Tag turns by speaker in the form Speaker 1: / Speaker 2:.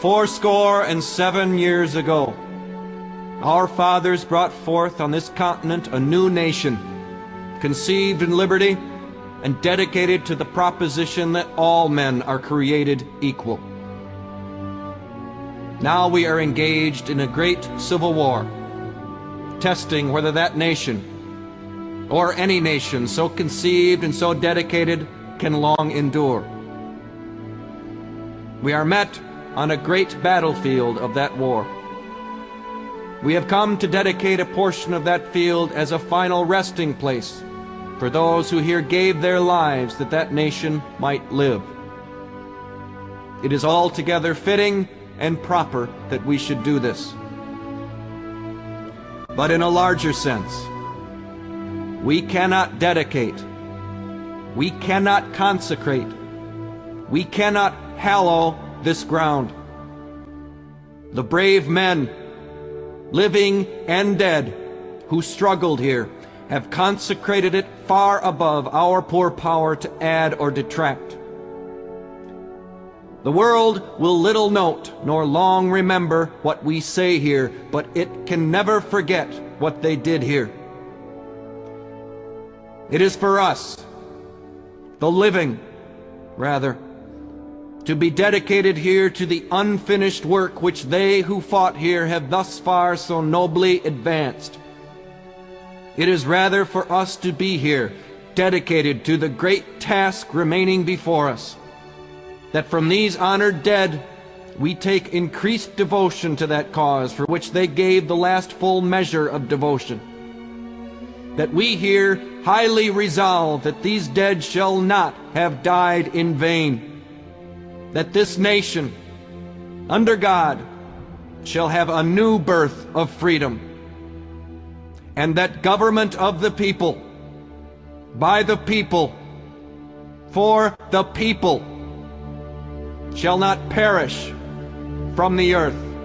Speaker 1: 407 years ago, our fathers brought forth on this continent a new nation, conceived in liberty and dedicated to the proposition that all men are created equal. Now we are engaged in a great civil war, testing whether that nation, or any nation so conceived and so dedicated, can long endure. We are met on a great battlefield of that war. We have come to dedicate a portion of that field as a final resting place for those who here gave their lives that that nation might live. It is altogether fitting and proper that we should do this. But in a larger sense, we cannot dedicate, we cannot consecrate, we cannot hallow this ground. The brave men, living and dead, who struggled here, have consecrated it far above our poor power to add or detract. The world will little note nor long remember what we say here, but it can never forget what they did here. It is for us, the living, rather, to be dedicated here to the unfinished work which they who fought here have thus far so nobly advanced. It is rather for us to be here, dedicated to the great task remaining before us, that from these honored dead we take increased devotion to that cause for which they gave the last full measure of devotion. That we here highly resolve that these dead shall not have died in vain, that this nation, under God, shall have a new birth of freedom, and that government of the people, by the people, for the people, shall not perish from the earth.